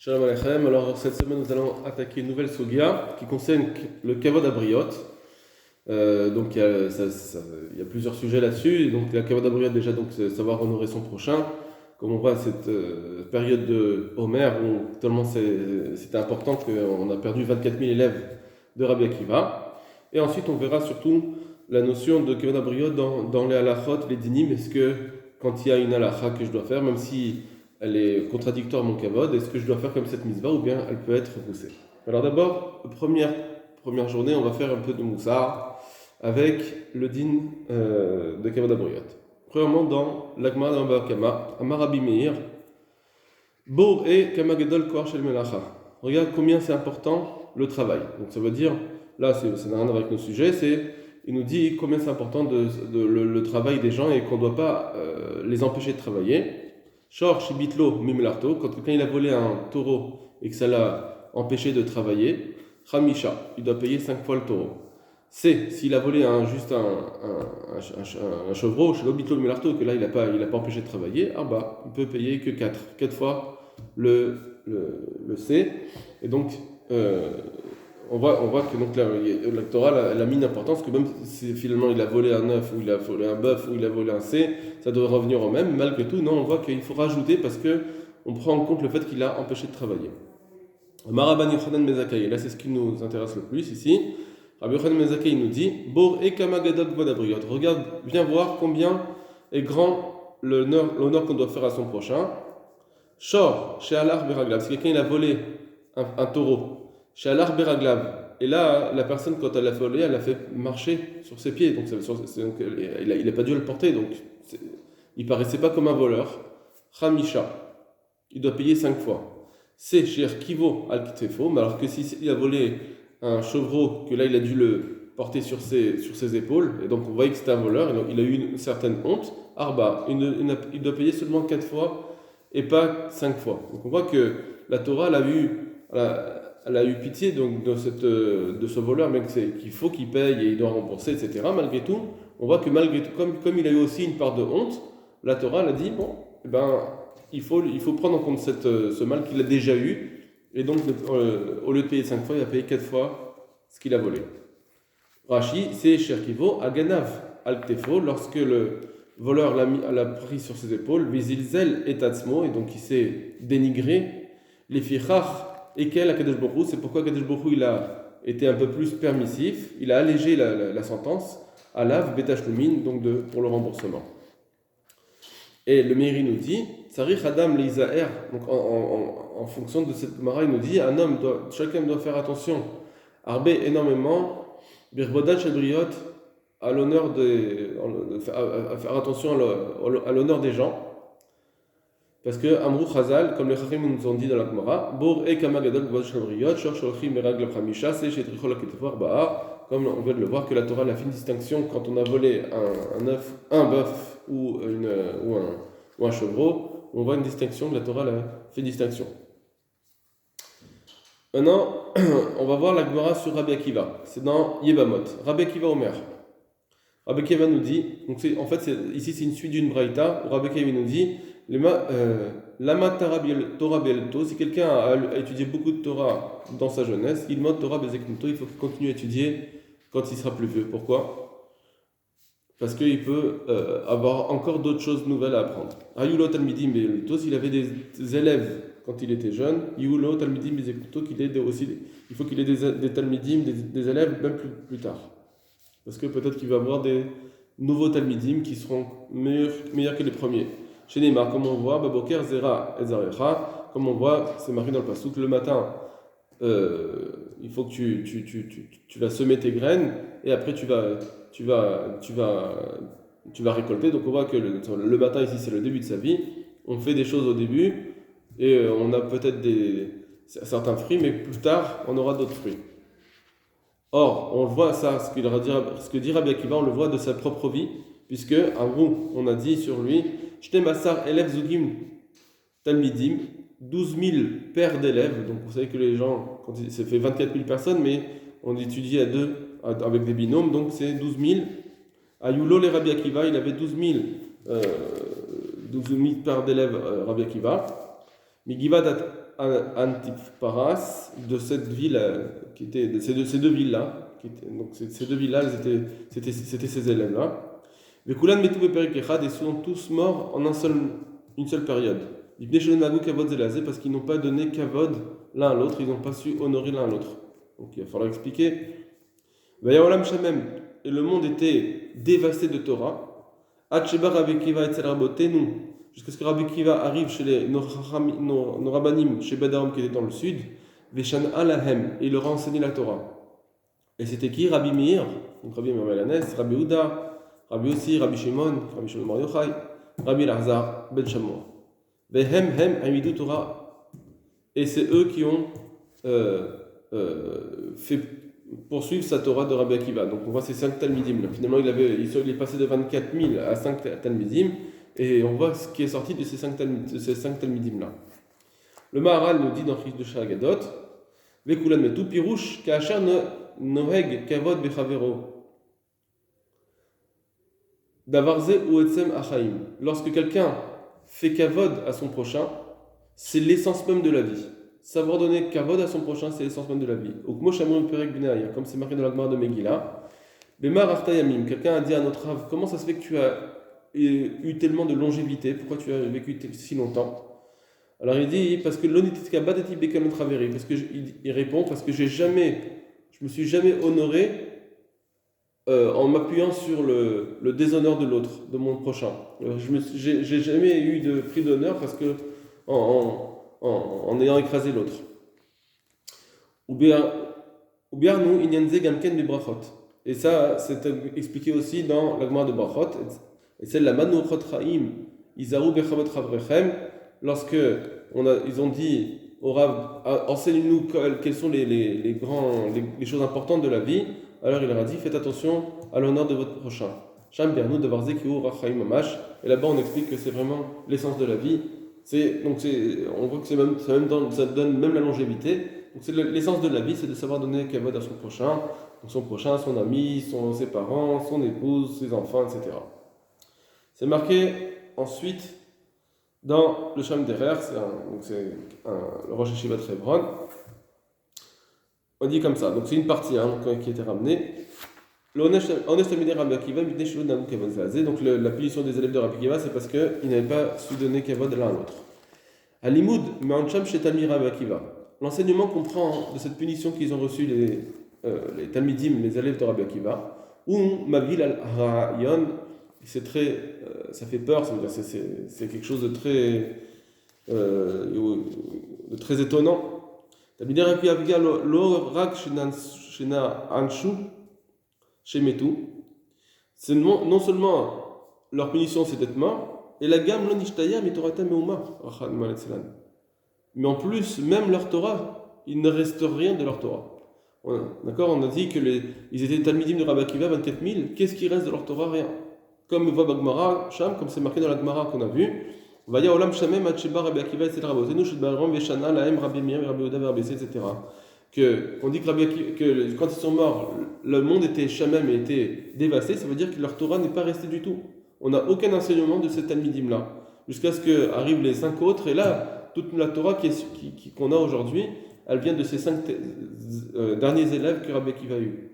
Shalom Aleichem. Alors cette semaine nous allons attaquer une nouvelle sugia qui concerne le kavod abriot. Donc il y a plusieurs sujets là-dessus. Et donc la kavod abriot déjà donc c'est savoir honorer son prochain. Comme on voit cette période de Homer où tellement c'était important qu'on a perdu 24 000 élèves de Rabbi Akiva. Et ensuite on verra surtout la notion de kavod abriot dans les halachot, les dinim. Est-ce que quand il y a une halacha que je dois faire, même si elle est contradictoire à mon kavod, est-ce que je dois faire comme cette mitzvah ou bien elle peut être repoussée? Alors d'abord, première journée, on va faire un peu de moussar avec le din de kavod abriot. Premièrement, dans l'agma d'Amba Kama, Amar Rabbi Meir, Bour et Kama Gedol Koar Shel Melacha. Regarde combien c'est important le travail. Donc ça veut dire, là ça n'a rien à voir avec nos sujets, il nous dit combien c'est important le travail des gens et qu'on ne doit pas les empêcher de travailler. Shor Shibitlo Mimlarto, quand quelqu'un il a volé un taureau et que ça l'a empêché de travailler, Khamisha, il doit payer 5 fois le taureau. C'est s'il a volé juste un chevreau, Shibitlo Mimlarto, que là il n'a pas empêché de travailler, Arba, il peut payer que 4 fois le C. Et donc, on voit que donc, la Torah elle a mis une importance que même si finalement il a volé un œuf, ou il a volé un bœuf, ou il a volé un C, ça doit revenir au même. Malgré tout, non, on voit qu'il faut rajouter parce qu'on prend en compte le fait qu'il a empêché de travailler. Maraban Yochanan Mezakai, là c'est ce qui nous intéresse le plus ici. Rabbi Yochanan Mezakai nous dit Bor et Kamagadot Vodabriot. Regarde, viens voir combien est grand l'honneur qu'on doit faire à son prochain. Shor, chez Allah Beraglav, si quelqu'un il a volé un taureau. Chez Alar Beraglav. Et là, la personne, quand elle l'a volé, elle l'a fait marcher sur ses pieds. Donc, il n'a pas dû le porter. Donc, il paraissait pas comme un voleur. Khamisha. Il doit payer 5 fois. C'est chez Kivo al-Kitefo. Mais alors que s'il a volé un chevreau, que là, il a dû le porter sur ses épaules. Et donc, on voyait que c'était un voleur. Et donc, il a eu une certaine honte. Arba. Il doit payer seulement 4 fois et pas 5 fois. Donc, on voit que la Torah, elle a eu pitié donc, de ce voleur, mais qu'il faut qu'il paye et il doit rembourser, etc. Malgré tout, on voit que malgré tout, comme il a eu aussi une part de honte, la Torah elle a dit, bon, eh ben, il faut prendre en compte ce mal qu'il a déjà eu, et donc au lieu de payer 5 fois, il a payé 4 fois ce qu'il a volé. Rashi, c'est Sherkivo, Aganav al-Ktefo, lorsque le voleur l'a pris sur ses épaules, Vizilzel et Tatsmo, et donc il s'est dénigré, les fichach, et quel à Kadesh Baruch Hu, c'est pourquoi Kadesh Baruch Hu il a été un peu plus permissif, il a allégé la sentence à l'Av Betashlumin, donc pour le remboursement. Et le Meiri nous dit, Sarich Adam Leizaer, donc en fonction de cette Gemara, il nous dit, chacun doit faire attention, Arbe énormément, Birbodan Shabriot, à faire attention à l'honneur des gens. Parce que Amrou Chazal, comme les Chachim nous ont dit dans la Gemara, Bor et Kamagadol Gvod Shabriot, Shor Sholchim Merag Khamisha, c'est chez Trichol Aketefar Ba'a, comme on vient de le voir que la Torah a fait une distinction quand on a volé un bœuf ou un chevreau, on voit une distinction, la Torah a fait une distinction. Maintenant, on va voir la Gemara sur Rabbi Akiva, c'est dans Yebamot, Rabbi Akiva Omer. Rabbi Akiva nous dit, donc ici c'est une suite d'une braïta, où Rabbi Akiva nous dit, Lama Torah Belto, si quelqu'un a étudié beaucoup de Torah dans sa jeunesse, il mode Torah Bezeknuto, il faut qu'il continue à étudier quand il sera plus vieux. Pourquoi? Parce qu'il peut avoir encore d'autres choses nouvelles à apprendre. Ayulo Talmidim Belto, s'il avait des élèves quand il était jeune, Yulo Talmidim Bezeknuto, il faut qu'il ait des Talmidim, des élèves même plus tard. Parce que peut-être qu'il va avoir des nouveaux Talmidim qui seront meilleurs que les premiers. Chez Neymar, comme on voit, Baboker Zera et Zarecha, comme on voit, c'est marqué dans le Passouk, le matin, il faut que tu vas semer tes graines et après tu vas récolter. Donc on voit que le matin ici c'est le début de sa vie. On fait des choses au début et on a peut-être certains fruits, mais plus tard on aura d'autres fruits. Or, on le voit ça, ce que dit Rabbi Akiva, on le voit de sa propre vie, puisque on a dit sur lui, Shtemassar Elef Zugim Talmidim, 12 000 paires d'élèves. Donc vous savez que les gens, ça fait 24 000 personnes, mais on étudie à deux avec des binômes, donc c'est 12 000. Ayulo le Rabbi Akiva, il avait 12 000 paires d'élèves Rabbi Akiva. Migivad Antipharas, de cette ville, qui était, de ces deux villes-là, donc ces deux villes-là, c'était ces élèves-là. Vekulan metu beperek echad, et sont tous morts en une seule période. Ipnei shelo nagu kavod ze laze, parce qu'ils n'ont pas donné kavod l'un à l'autre, ils n'ont pas su honorer l'un à l'autre. Donc il va falloir expliquer. Vayaolam shamem, et le monde était dévasté de Torah. Ad sheba Rabbi Kiva etzel rabotenu, jusqu'à ce que Rabbi Kiva arrive chez nos rabbanim, chez Badarom qui était dans le sud. Veshan alahem, et il leur a enseigné la Torah. Et c'était qui? Rabbi Meir, donc Rabbi Meir Melanes, Rabbi Uda, Rabbi Yossi, Rabbi Shimon Bar Yochai, Rabbi Lazar ben Shammua. Vehem hem amidu Torah. Et c'est eux qui ont fait poursuivre sa Torah de Rabbi Akiva. Donc on voit ces 5 Talmidim là. Finalement il est passé de 24 000 à 5 Talmidim, et on voit ce qui est sorti de ces 5 Talmidim là. Le Maharal nous dit dans Chich de Shagadot, Vekulan metu pirush ka'asher noheg kavod bechavero. Davarze ou etsem achaim. Lorsque quelqu'un fait kavod à son prochain, c'est l'essence même de la vie. Savoir donner kavod à son prochain, c'est l'essence même de la vie. Comme c'est marqué dans la Gemara de Megillah. Bemar artayamim. Quelqu'un a dit à notre Rav, comment ça se fait que tu as eu tellement de longévité? Pourquoi tu as vécu si longtemps? Alors il dit, parce que parce que il répond, parce que je me suis jamais honoré en m'appuyant sur le déshonneur de l'autre, de mon prochain. J'ai jamais eu de prix d'honneur parce que en ayant écrasé l'autre. Ou bien nous, inyanze gamken be brachot. Et ça, c'est expliqué aussi dans la Gemara de Brachot. Et c'est la manuchot chaim, izaru bechavot chavrechem. Lorsque ils ont dit au Rav, enseigne-nous quelles sont les choses importantes de la vie, alors il leur a dit, faites attention à l'honneur de votre prochain. Sham bernou de varzekiu rachaim mamash. Et là-bas on explique que c'est vraiment l'essence de la vie. On voit que ça donne même la longévité. Donc c'est l'essence de la vie, c'est de savoir donner kavod à son prochain, son ami, ses parents, son épouse, ses enfants, etc. C'est marqué ensuite dans le Sham Derer, le Rosh Hashivat Hebron. On dit comme ça, donc c'est une partie qui a été ramenée. Donc la punition des élèves de Rabbi Akiva, c'est parce qu'ils n'avaient pas su donner kavod l'un à l'autre. Alimoud me'ancham chez Talmid Rabbi Akiva. L'enseignement qu'on prend de cette punition qu'ils ont reçue les Talmidim, les élèves de Rabbi Akiva, ou Mavil al-Harayon, ça fait peur, ça veut dire c'est quelque chose de très étonnant. Talmidei Rabbi Akiva lo rak shena anshu shemetu. C'est non seulement leur punition c'est d'être mort, et la gamme lo nishtaya mitorata meuma rachan maletzelan. Mais en plus, même leur Torah, il ne reste rien de leur Torah. D'accord, on a dit ils étaient Talmidim de Rabbi Akiva, 24 000. Qu'est-ce qui reste de leur Torah? Rien. Comme voit Bagmara, Sham, comme c'est marqué dans la Gemara qu'on a vu, Vaya olam shamem ad sheba Rabbi Akiva etc. Rabotenu shedbarom veshana lahem Rabbi Meir Rabbi Uda Rabbi etc. On dit que quand ils sont morts, le monde était shamem et était dévasté. Ça veut dire que leur Torah n'est pas restée du tout. On n'a aucun enseignement de ces Talmidim là, jusqu'à ce que arrivent les 5 autres. Et là, toute la Torah qu'on a aujourd'hui, elle vient de ces 5 derniers élèves que Rabbi Akiva a eu.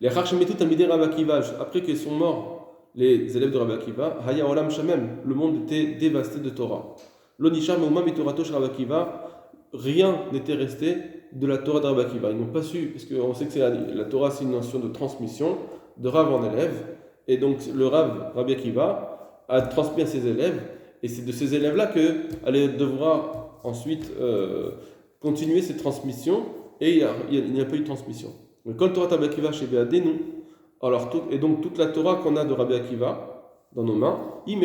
Les Chachmetu Talmidei Rabbi Akiva, après qu'ils sont morts, les élèves de Rabbi Akiva, Haya Olam Shamem, le monde était dévasté de Torah. L'Onisha Meuma Mitorato Rabbi Akiva, rien n'était resté de la Torah de Rabbi Akiva. Ils n'ont pas su, parce qu'on sait que la Torah c'est une notion de transmission, de Rav en élève, et donc le Rav Rabbi Akiva a transmis à ses élèves. Et c'est de ces élèves-là qu'elle allait devoir ensuite continuer cette transmission, et il n'y a pas eu de transmission. Mais quand Torah Rabbi Akiva chez Béadénou, alors et donc toute la Torah qu'on a de Rabbi Akiva dans nos mains, elle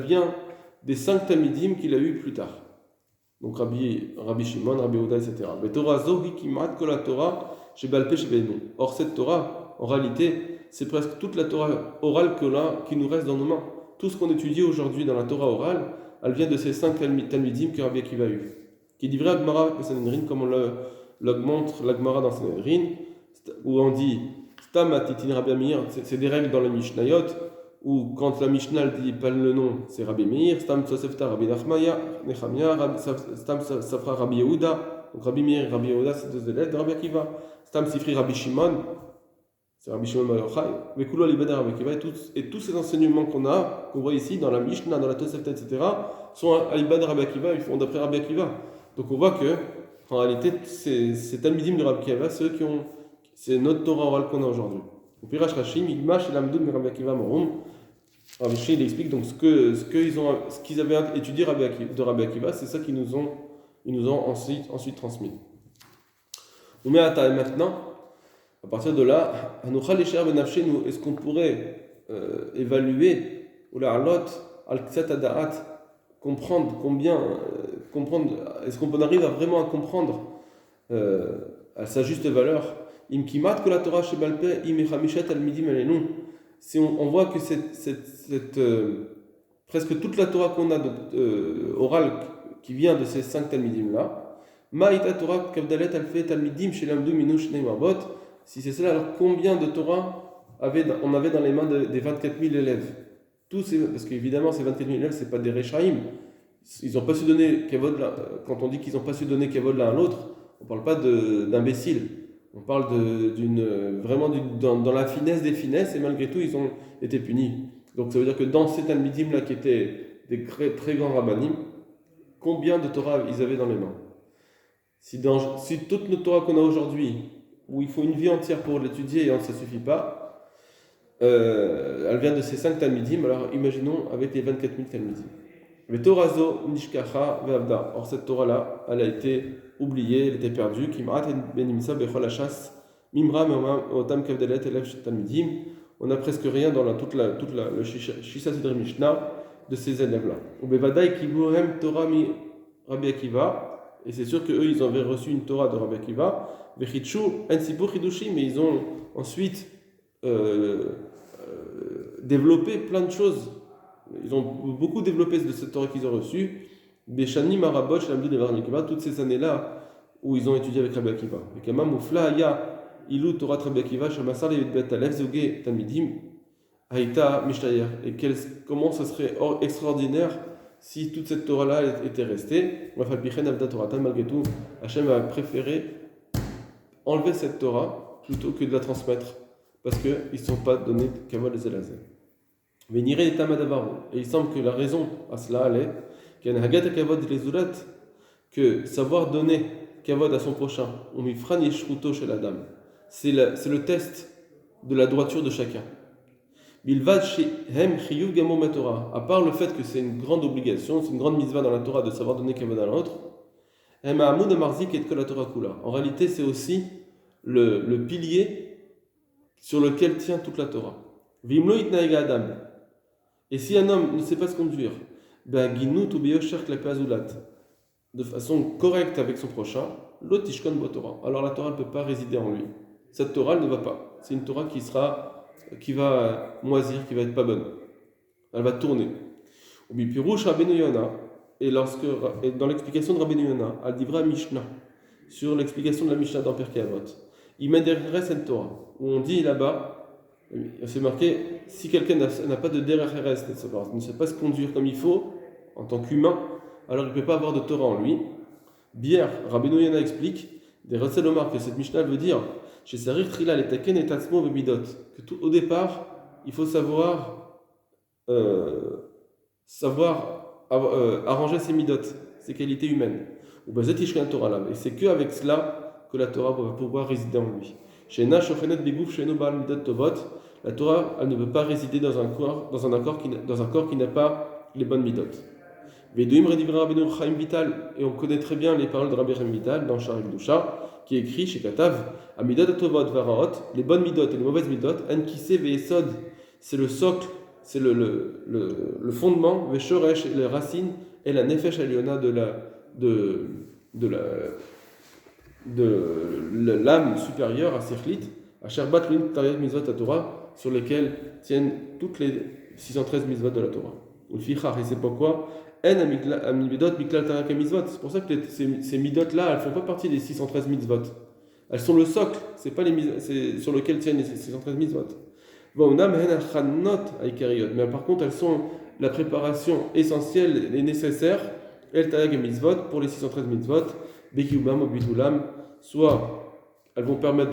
vient des 5 Talmidim qu'il a eu plus tard. Donc Rabbi Shimon, Rabbi Uda, etc. Or cette Torah, en réalité, c'est presque toute la Torah orale qui nous reste dans nos mains. Tout ce qu'on étudie aujourd'hui dans la Torah orale, elle vient de ces 5 Talmidim que Rabbi Akiva a eu. Qui dit vrai Agmara et Sanhedrin, comme on l'augmente l'Agmara dans Sanhedrin, où on dit Stam atitin Rabbi Meir, c'est des règles dans les Mishnayot, ou quand la Mishnah dit pas le nom, c'est Rabbi Meir, Stam Tosefta, Rabbi Nachmaya, Nechemia, Stam Safra, Rabbi Yehuda, donc Rabbi Meir, Rabbi Yehuda, c'est deux élèves de Rabbi Akiva, Stam Sifri, Rabbi Shimon, c'est Rabbi Shimon Bar Yochai, Vekulo Libada Rabbi Akiva, et tous ces enseignements qu'on voit ici, dans la Mishnah, dans la Tosefta, etc., sont à Libada Rabbi Akiva, ils font d'après Rabbi Akiva. Donc on voit que, en réalité, c'est Talmidim de Rabbi Akiva, c'est notre Torah orale qu'on a aujourd'hui. Au Pirash Rachim, Igmash et Lamdoud de Rabbi Akiva Morum, Rabbi Shimon, il explique donc ce qu'ils avaient étudié de Rabbi Akiva, c'est ça qu'ils nous ont ensuite transmis. On met à taille maintenant, à partir de là, est-ce qu'on pourrait évaluer, ou la halot, al-ksat ada'at, comprendre, est-ce qu'on arrive vraiment à comprendre à sa juste valeur, im kimat que la Torah chez Balpé, im echamishet al-midim alenu. Si on voit que presque toute la Torah qu'on a orale qui vient de ces 5 talmidim là, ma'ita Torah kavdalet alfei talmidim chez l'amdu minu shnei marbot. Si c'est cela, alors combien de Torah on avait dans les mains des 24 000 élèves? Parce qu'évidemment, ces 24 000 élèves, ce n'est pas des Rechaïm. Ils n'ont pas su donner Kavod, quand on dit qu'ils n'ont pas su donner Kavod l'un à l'autre, on ne parle pas d'imbéciles. On parle vraiment dans la finesse des finesses, et malgré tout, ils ont été punis. Donc ça veut dire que dans ces Talmidim là qui étaient des très, très grands rabbanim, combien de Torah ils avaient dans les mains? Si toute notre Torah qu'on a aujourd'hui, où il faut une vie entière pour l'étudier et ça ne suffit pas, elle vient de ces 5 Talmidim, alors imaginons avec les 24 000 Talmidim. Mais Torazo Nishkacha Ve'avda. Or cette Torah là, elle a été oubliée, elle était perdue. Kim'at benimsa bechol hashas mimra me'otam kavdelet elev talmidim. On n'a presque rien dans le Shisa Sidri Mishnah de ces élèves là. Ou bevadai kibuhem Torah mi Rabbi Akiva. Et c'est sûr qu'eux ils avaient reçu une Torah de Rabbi Akiva. Vechidshu ensipu chidushim, mais ils ont ensuite développé plein de choses. Ils ont beaucoup développé de cette Torah qu'ils ont reçue. Beshani Marabot, Shamdi de Rabbi Akiva, toutes ces années-là où ils ont étudié avec Rabbi Akiva. Et Kama Mufla Aya Ilu Torah Rabbi Akiva, Shamasar Levet Bet Alev Zoge Talmidim, Haïta Mishtayer. Et comment ce serait extraordinaire si toute cette Torah-là était restée. Malgré tout, Hachem a préféré enlever cette Torah plutôt que de la transmettre parce qu'ils ne sont pas donnés Kavod les Elazé. Et il semble que la raison à cela est que savoir donner kavod à son prochain, c'est le test de la droiture de chacun. À part le fait que c'est une grande obligation, c'est une grande mitzvah dans la Torah de savoir donner kavod à l'autre, en réalité c'est aussi le pilier sur lequel tient toute la Torah. Et si un homme ne sait pas se conduire, de façon correcte avec son prochain, alors la Torah ne peut pas résider en lui. Cette Torah elle ne va pas. C'est une Torah qui va moisir, qui va être pas bonne. Elle va tourner. Et dans l'explication de Rabbeinu Yona, al Divra Mishnah, sur l'explication de la Mishnah dans Pirkei Avot, il met derrière cette Torah, où on dit là-bas, c'est marqué, si quelqu'un n'a pas de derrière ne sait pas se conduire comme il faut, en tant qu'humain, alors il ne peut pas avoir de Torah en lui. Bière, Rabbeinu Yona explique, des Rasselomar, que cette Mishnah veut dire, chez Sarir Trila, les Taken et Tatsmo Bebidot, que au départ, il faut savoir arranger ses midot, ses qualités humaines. Et c'est qu'avec cela que la Torah va pouvoir résider en lui. La Torah, elle ne peut pas résider dans un corps qui n'a pas les bonnes midot. Et on connaît très bien les paroles de Rabbi Chaim Vital dans Sha'ar Kedusha, qui écrit chez Katav, Amidot Atovot Varaot, les bonnes midot et les mauvaises midot, Enkise Ve'esod, c'est le socle, c'est le fondement, Ve'shoresh, les racines, et la Nefesh Aliona de l'âme supérieure à Sechlit, à Sherbat Luin Tariat Mizvot Torah, sur lesquelles tiennent toutes les 613 mitzvot de la Torah. Et c'est pourquoi c'est pour ça que ces midot-là, elles ne font pas partie des 613 mitzvot. Elles sont le socle, c'est pas c'est sur lequel tiennent les 613 mitzvot. Mais par contre, elles sont la préparation essentielle et nécessaire, El Tayag et Mitzvot, pour les 613 Mitzvot, Bekiubam ou Bitulam, soit elles vont permettre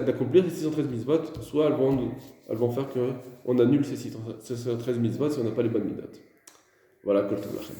d'accomplir ces 613 mitzvot, soit elles vont faire qu'on annule ces 613 mitzvot si on n'a pas les bonnes mitzvot. Voilà, Kol Tov Lachem.